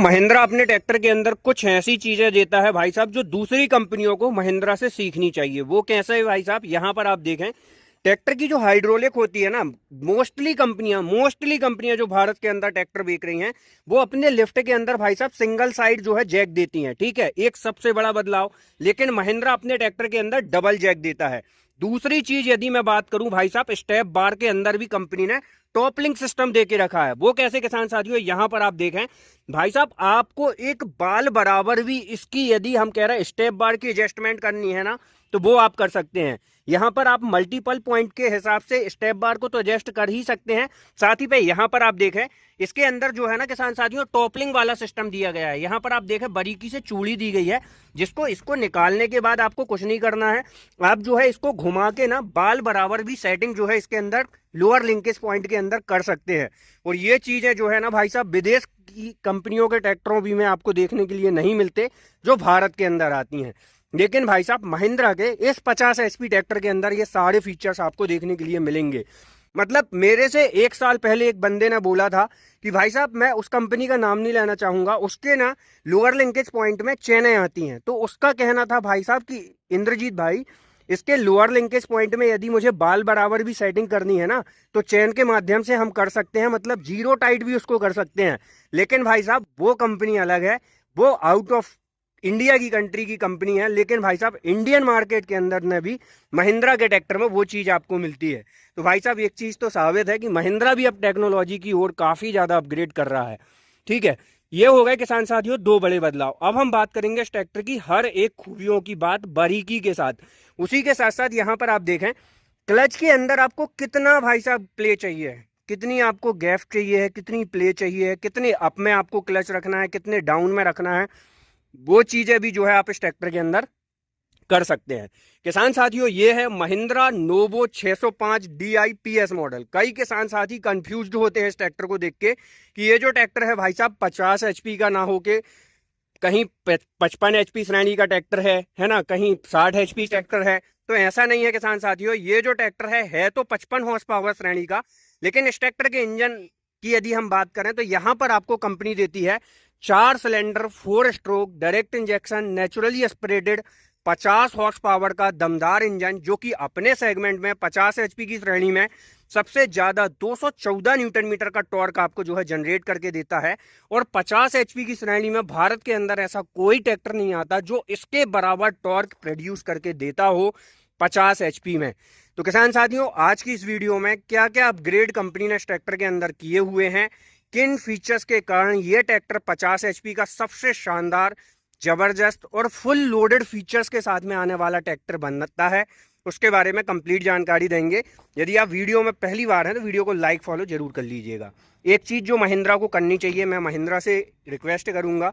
महिंद्रा अपने ट्रैक्टर के अंदर कुछ ऐसी चीजें देता है भाई साहब जो दूसरी कंपनियों को महिंद्रा से सीखनी चाहिए। वो कैसे है भाई साहब, यहाँ पर आप देखें ट्रैक्टर की जो हाइड्रोलिक होती है ना, मोस्टली कंपनियां जो भारत के अंदर ट्रैक्टर बेच रही हैं वो अपने लिफ्ट के अंदर भाई साहब सिंगल साइड जो है जैक देती हैं। ठीक है, एक सबसे बड़ा बदलाव। लेकिन महिंद्रा अपने ट्रैक्टर के अंदर डबल जैक देता है। दूसरी चीज यदि मैं बात करूं भाई साहब, स्टेप बार के अंदर भी कंपनी ने टॉप लिंक सिस्टम दे के रखा है। वो कैसे किसान साथियों, यहां पर आप देखें भाई साहब, आपको एक बाल बराबर भी इसकी यदि हम कह रहे हैं स्टेप बार की एडजस्टमेंट करनी है ना, तो वो आप कर सकते हैं। यहां पर आप मल्टीपल पॉइंट के हिसाब से स्टेप बार को तो एडजस्ट कर ही सकते हैं। साथ ही पे यहां पर आप देखें इसके अंदर जो है ना किसान साथियों, टॉपलिंग वाला सिस्टम दिया गया है। यहां पर आप देखें बारीकी से चूड़ी दी गई है, जिसको इसको निकालने के बाद आपको कुछ नहीं करना है। आप जो है इसको घुमा के ना बाल बराबर भी सेटिंग जो है इसके अंदर लोअर लिंकेज पॉइंट के अंदर कर सकते हैं। और ये चीजें जो है ना भाई साहब, विदेश की कंपनियों के ट्रैक्टरों भी में आपको देखने के लिए नहीं मिलते जो भारत के अंदर आती हैं। लेकिन भाई साहब महिंद्रा के इस 50 एचपी ट्रैक्टर के अंदर ये सारे फीचर्स आपको देखने के लिए मिलेंगे। मतलब मेरे से एक साल पहले एक बंदे ने बोला था कि भाई साहब मैं उस कंपनी का नाम नहीं लेना चाहूंगा, उसके ना लोअर लिंकेज पॉइंट में चेनें आती हैं। तो उसका कहना था भाई साहब कि इंद्रजीत भाई, इसके लोअर लिंकेज पॉइंट में यदि मुझे बाल बराबर भी सेटिंग करनी है ना, तो चेन के माध्यम से हम कर सकते हैं, मतलब जीरो टाइट भी उसको कर सकते हैं। लेकिन भाई साहब वो कंपनी अलग है, वो आउट ऑफ इंडिया की कंट्री की कंपनी है। लेकिन भाई साहब इंडियन मार्केट के अंदर ने भी महिंद्रा के ट्रैक्टर में वो चीज आपको मिलती है। तो भाई साहब एक चीज तो साबित है कि महिंद्रा भी अब टेक्नोलॉजी की ओर काफी ज्यादा अपग्रेड कर रहा है। ठीक है, ये हो गए किसान साथियों दो बड़े बदलाव। अब हम बात करेंगे इस ट्रैक्टर की हर एक खूबियों की बात बारीकी के साथ। उसी के साथ साथ यहाँ पर आप देखें क्लच के अंदर आपको कितना भाई साहब प्ले चाहिए है, कितनी आपको गैप चाहिए है, कितनी प्ले चाहिए है, कितने अप में आपको क्लच रखना है, कितने डाउन में रखना है, वो चीजें भी जो है आप इस ट्रैक्टर के अंदर कर सकते हैं। किसान साथियों ये है महिंद्रा नोवो 605 DIPS मॉडल। कई किसान साथी कंफ्यूज्ड होते हैं इस ट्रैक्टर को देख के कि ये जो ट्रैक्टर है भाई साहब 50 HP का ना होके कहीं 55 HP श्रेणी का ट्रैक्टर है ना, कहीं 60 HP ट्रैक्टर है। तो ऐसा नहीं है किसान साथियों, ये जो ट्रैक्टर है तो 55 हॉर्स पावर श्रेणी का। लेकिन इस ट्रैक्टर के इंजन की यदि हम बात करें तो यहां पर आपको कंपनी देती है 4 cylinder 4 stroke direct injection naturally aspirated 50 horse power का दमदार इंजन, जो कि अपने सेगमेंट में 50 HP की श्रेणी में सबसे ज्यादा 214 न्यूटन मीटर का टॉर्क आपको जो है जनरेट करके देता है। और 50 HP की श्रेणी में भारत के अंदर ऐसा कोई ट्रैक्टर नहीं आता जो इसके बराबर टॉर्क प्रोड्यूस करके देता हो 50 HP में। तो किसान साथियों आज की इस वीडियो में क्या क्या अपग्रेड कंपनी ने इस ट्रैक्टर के अंदर किए हुए हैं, किन फीचर्स के कारण ये ट्रैक्टर 50 HP का सबसे शानदार जबरदस्त और फुल लोडेड फीचर्स के साथ में आने वाला ट्रैक्टर बनता है, उसके बारे में कंप्लीट जानकारी देंगे। यदि आप वीडियो में पहली बार हैं तो वीडियो को लाइक फॉलो जरूर कर लीजिएगा। एक चीज जो महिंद्रा को करनी चाहिए, मैं महिंद्रा से रिक्वेस्ट करूंगा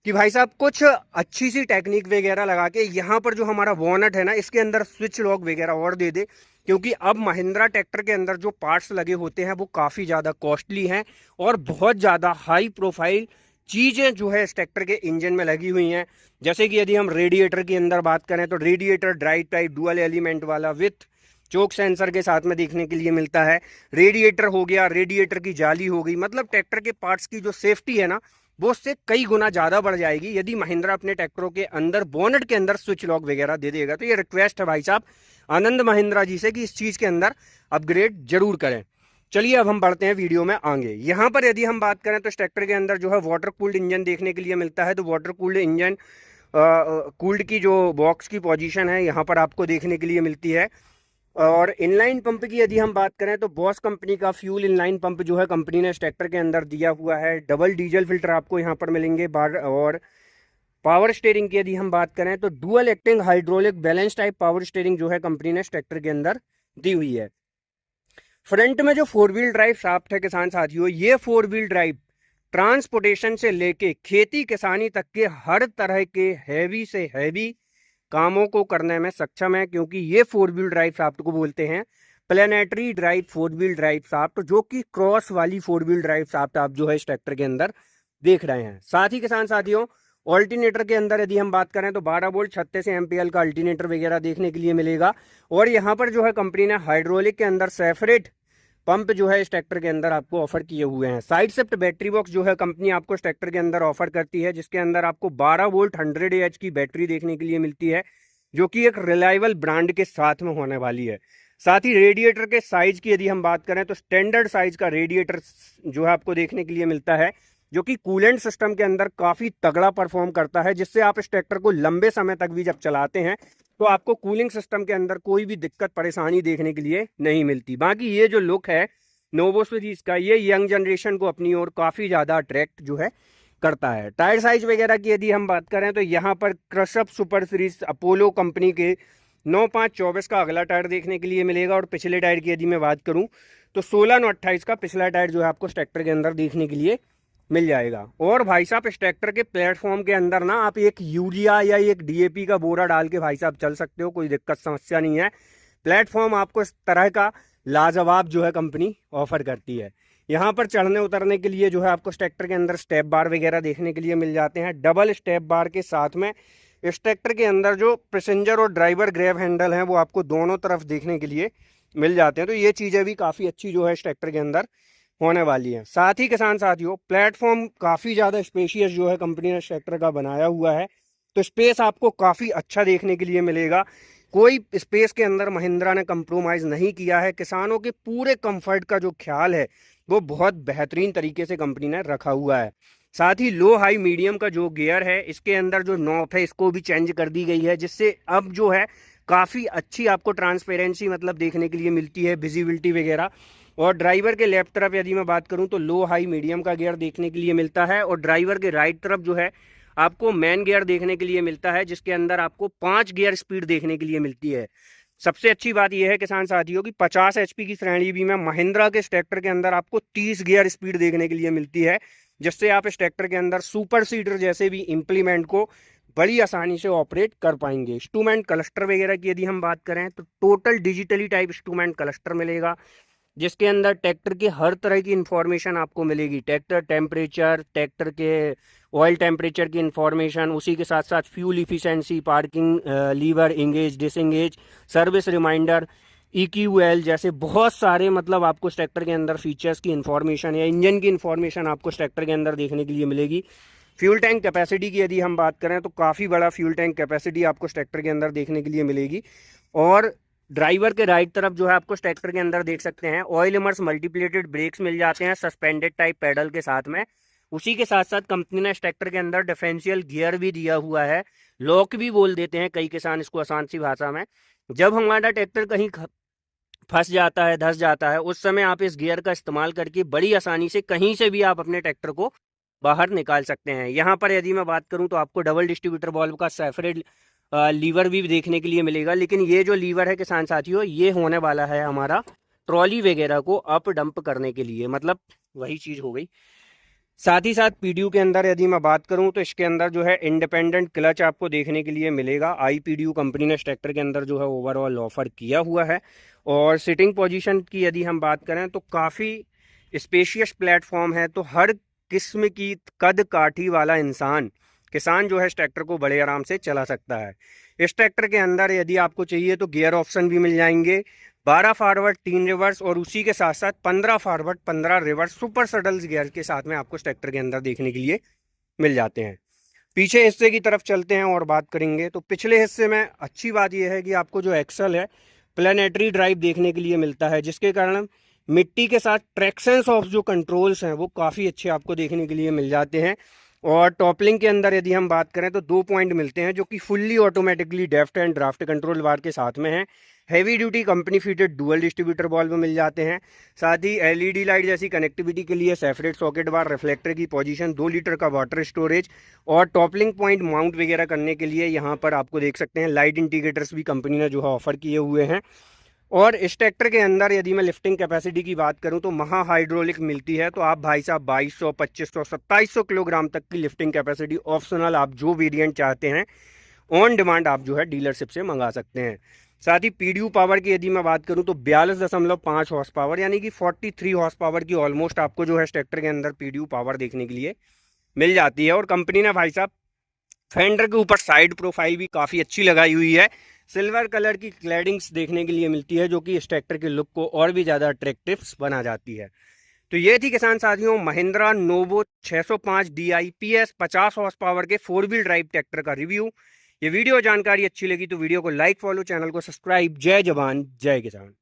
कि भाई साहब कुछ अच्छी सी टेक्निक वगैरह लगा के यहाँ पर जो हमारा वॉनट है ना, इसके अंदर स्विच लॉक वगैरह और दे दे। क्योंकि अब महिंद्रा ट्रैक्टर के अंदर जो पार्ट्स लगे होते हैं वो काफ़ी ज़्यादा कॉस्टली हैं और बहुत ज़्यादा हाई प्रोफाइल चीज़ें जो है इस ट्रैक्टर के इंजन में लगी हुई हैं। जैसे कि यदि हम रेडिएटर की अंदर बात करें तो radiator drive type dual element वाला विथ चोक सेंसर के साथ में देखने के लिए मिलता है। रेडिएटर हो गया, रेडिएटर की जाली हो गई, मतलब ट्रैक्टर के पार्ट्स की जो सेफ्टी है ना वो उससे कई गुना ज़्यादा बढ़ जाएगी यदि महिंद्रा अपने ट्रैक्टरों के अंदर बोनेट के अंदर स्विच लॉक वगैरह दे देगा। तो ये रिक्वेस्ट है भाई साहब आनंद महिंद्रा जी से कि इस चीज़ के अंदर अपग्रेड जरूर करें। चलिए अब हम बढ़ते हैं वीडियो में आगे। यहाँ पर यदि हम बात करें तो इस ट्रैक्टर के अंदर जो है वाटर कूल्ड इंजन देखने के लिए मिलता है। तो वाटर कूल्ड इंजन कूल्ड की जो बॉक्स की पोजीशन है यहाँ पर आपको देखने के लिए मिलती है। और इनलाइन पंप की यदि हम बात करें तो बॉस कंपनी का फ्यूल इनलाइन पंप जो है कंपनी ने इस ट्रैक्टर के अंदर दिया हुआ है। डबल डीजल फिल्टर आपको यहाँ पर मिलेंगे। और पावर स्टीयरिंग की यदि हम बात करें तो dual acting hydraulic balance type power steering जो है कंपनी ने इस ट्रैक्टर के अंदर दी हुई है। फ्रंट में जो 4 व्हील ड्राइव शाफ्ट है किसान साथियों, ये 4 व्हील ड्राइव ट्रांसपोर्टेशन से लेके खेती किसानी तक के हर तरह के हैवी से हैवी कामों को करने में सक्षम है। क्योंकि ये 4 व्हील ड्राइव शाफ्ट को बोलते हैं planetary drive 4 wheel drive shaft, जो कि क्रॉस वाली 4 व्हील ड्राइव शाफ्ट आप जो है इस ट्रैक्टर के अंदर देख रहे हैं। साथ ही किसान साथियों ऑल्टरनेटर के अंदर यदि हम बात करें तो 12 वोल्ट 36 एम्पियर का अल्टरनेटर वगैरह देखने के लिए मिलेगा। और यहाँ पर जो है कंपनी ने हाइड्रोलिक के अंदर सेपरेट पंप जो है इस ट्रैक्टर के अंदर आपको ऑफर किए हुए हैं। साइड शिफ्ट बैटरी बॉक्स जो है कंपनी आपको इस ट्रैक्टर के अंदर ऑफर करती है, जिसके अंदर आपको 12 वोल्ट 100 AH की बैटरी देखने के लिए मिलती है, जो कि एक रिलायबल ब्रांड के साथ में होने वाली है। साथ ही रेडिएटर के साइज की यदि हम बात करें तो स्टैंडर्ड साइज का रेडिएटर जो है आपको देखने के लिए मिलता है, जो कि कूलेंट सिस्टम के अंदर काफी तगड़ा परफॉर्म करता है, जिससे आप इस ट्रैक्टर को लंबे समय तक भी जब चलाते हैं तो आपको कूलिंग सिस्टम के अंदर कोई भी दिक्कत परेशानी देखने के लिए नहीं मिलती। बाकी ये जो लुक है नोवो सीरीज का, ये यंग जनरेशन को अपनी ओर काफी ज्यादा अट्रैक्ट जो है करता है। टायर साइज वगैरह की यदि हम बात करें तो यहाँ पर क्रशअप सुपर सीरीज अपोलो कंपनी के 9/5/24 का अगला टायर देखने के लिए मिलेगा, और पिछले टायर की यदि मैं बात करूं तो 16/9/28 का पिछला टायर जो है आपको इस ट्रैक्टर के अंदर देखने के लिए मिल जाएगा। और भाई साहब इस ट्रैक्टर के प्लेटफॉर्म के अंदर ना आप एक यूरिया या एक DAP का बोरा डाल के भाई साहब चल सकते हो, कोई दिक्कत समस्या नहीं है। प्लेटफॉर्म आपको इस तरह का लाजवाब जो है कंपनी ऑफर करती है। यहाँ पर चढ़ने उतरने के लिए जो है आपको इस ट्रैक्टर के अंदर स्टेप बार वगैरह देखने के लिए मिल जाते हैं। डबल स्टेप बार के साथ में इस ट्रैक्टर के अंदर जो पैसेंजर और ड्राइवर ग्रैब हैंडल हैं वो आपको दोनों तरफ देखने के लिए मिल जाते हैं। तो ये चीज़ें भी काफ़ी अच्छी जो है इस ट्रैक्टर के अंदर होने वाली है। साथ ही किसान साथियों प्लेटफॉर्म काफ़ी ज़्यादा स्पेशियस जो है कंपनी ने इस ट्रैक्टर का बनाया हुआ है, तो स्पेस आपको काफ़ी अच्छा देखने के लिए मिलेगा। कोई स्पेस के अंदर महिंद्रा ने कंप्रोमाइज़ नहीं किया है। किसानों के पूरे कंफर्ट का जो ख्याल है वो बहुत बेहतरीन तरीके से कंपनी ने रखा हुआ है। साथ ही लो हाई मीडियम का जो गियर है इसके अंदर जो नॉब है इसको भी चेंज कर दी गई है, जिससे अब जो है काफ़ी अच्छी आपको ट्रांसपेरेंसी मतलब देखने के लिए मिलती है, विजिबिलिटी वगैरह। और ड्राइवर के लेफ्ट तरफ यदि मैं बात करूं तो लो हाई मीडियम का गियर देखने के लिए मिलता है, और ड्राइवर के राइट तरफ जो है आपको मैन गियर देखने के लिए मिलता है, जिसके अंदर आपको 5 गियर स्पीड देखने के लिए मिलती है। सबसे अच्छी बात यह है किसान साथियों की 50 HP की श्रेणी भी में महिंद्रा के इस ट्रैक्टर के अंदर आपको 30 गियर स्पीड देखने के लिए मिलती है, जिससे आप इस ट्रैक्टर के अंदर सुपर सीडर जैसे भी इंप्लीमेंट को बड़ी आसानी से ऑपरेट कर पाएंगे। इंस्ट्रूमेंट क्लस्टर वगैरह की यदि हम बात करें तो total digitally type instrument cluster मिलेगा, जिसके अंदर ट्रैक्टर की हर तरह की इंफॉर्मेशन आपको मिलेगी। ट्रैक्टर टेम्परेचर, ट्रैक्टर के ऑयल टेम्परेचर की इंफॉर्मेशन, उसी के साथ साथ fuel efficiency, parking lever, engage, disengage, service reminder, EQL जैसे बहुत सारे मतलब आपको इस ट्रैक्टर के अंदर फीचर्स की इंफॉर्मेशन या इंजन की इंफॉर्मेशन आपको इस ट्रैक्टर के अंदर देखने के लिए मिलेगी। फ्यूल टैंक कैपेसिटी की यदि हम बात करें तो काफ़ी बड़ा फ्यूल टैंक कैपेसिटी आपको इस ट्रैक्टर के अंदर देखने के लिए मिलेगी। और ड्राइवर के राइट तरफ जो है आपको इस ट्रैक्टर के अंदर देख सकते हैं ऑयल इमर्स मल्टीप्लेटेड ब्रेक्स मिल जाते हैं सस्पेंडेड टाइप पेडल के साथ में। उसी के साथ साथ कंपनी ने इस ट्रैक्टर के अंदर डिफरेंशियल गियर भी दिया हुआ है, लॉक भी बोल देते हैं कई किसान इसको आसान सी भाषा में। जब हमारा ट्रैक्टर कहीं फंस जाता है, धंस जाता है, उस समय आप इस गियर का इस्तेमाल करके बड़ी आसानी से कहीं से भी आप अपने ट्रैक्टर को बाहर निकाल सकते हैं। यहाँ पर यदि मैं बात करूँ तो आपको डबल डिस्ट्रीब्यूटर वाल्व का सेपरेट लीवर भी देखने के लिए मिलेगा, लेकिन ये जो लीवर है किसान साथियों ये होने वाला है हमारा ट्रॉली वगैरह को अप डंप करने के लिए, मतलब वही चीज़ हो गई। साथ ही साथ PDU के अंदर यदि मैं बात करूं तो इसके अंदर जो है इंडिपेंडेंट क्लच आपको देखने के लिए मिलेगा। iPDU कंपनी ने इस ट्रैक्टर के अंदर जो है ओवरऑल ऑफर किया हुआ है। और सिटिंग पोजीशन की यदि हम बात करें तो काफ़ी स्पेशियस प्लेटफॉर्म है, तो हर किस्म की कद काठी वाला किसान जो है इस ट्रैक्टर को बड़े आराम से चला सकता है। इस ट्रैक्टर के अंदर यदि आपको चाहिए तो गियर ऑप्शन भी मिल जाएंगे, 12 फॉरवर्ड 3 रिवर्स, और उसी के साथ साथ 15 फॉरवर्ड 15 रिवर्स सुपर सडल्स गियर के साथ में आपको इस ट्रैक्टर के अंदर देखने के लिए मिल जाते हैं। पीछे हिस्से की तरफ चलते हैं और बात करेंगे तो पिछले हिस्से में अच्छी बात यह है कि आपको जो एक्सल है प्लेनेटरी ड्राइव देखने के लिए मिलता है, जिसके कारण मिट्टी के साथ ट्रैक्शंस ऑफ जो कंट्रोल्स हैं वो काफ़ी अच्छे आपको देखने के लिए मिल जाते हैं। और टॉपलिंग के अंदर यदि हम बात करें तो 2 पॉइंट मिलते हैं जो कि fully automatically depth and draft control bar के साथ में है। Heavy duty company fitted dual distributor valve मिल जाते हैं। साथ ही LED लाइट जैसी कनेक्टिविटी के लिए सेपरेट सॉकेट बार, रिफ्लेक्टर की पोजीशन, 2 लीटर का वाटर स्टोरेज, और टॉपलिंग पॉइंट माउंट वगैरह करने के लिए यहाँ पर आपको देख सकते हैं लाइट इंडिकेटर्स भी कंपनी ने जो है ऑफर किए हुए हैं। और इस ट्रैक्टर के अंदर यदि मैं लिफ्टिंग कैपेसिटी की बात करूं तो महा हाइड्रोलिक मिलती है, तो आप भाई साहब 2200, 2500, 2700 किलोग्राम तक की लिफ्टिंग कैपेसिटी ऑप्शनल आप जो वेरिएंट चाहते हैं ऑन डिमांड आप जो है डीलरशिप से मंगा सकते हैं। साथ ही PDU पावर की यदि मैं बात करूं तो 42.5 हॉर्स पावर यानी कि 43 हॉर्स पावर की ऑलमोस्ट आपको जो है इस ट्रैक्टर के अंदर PDU पावर देखने के लिए मिल जाती है। और कंपनी ने भाई साहब फेंडर के ऊपर साइड प्रोफाइल भी काफ़ी अच्छी लगाई हुई है, सिल्वर कलर की क्लैडिंग्स देखने के लिए मिलती है, जो कि इस ट्रैक्टर के लुक को और भी ज़्यादा अट्रैक्टिव बना जाती है। तो ये थी किसान साथियों Mahindra novo 605 DI PS 50 horse power के 4 व्हील ड्राइव ट्रैक्टर का रिव्यू। ये वीडियो जानकारी अच्छी लगी तो वीडियो को लाइक, फॉलो, चैनल को सब्सक्राइब। जय जवान जय किसान।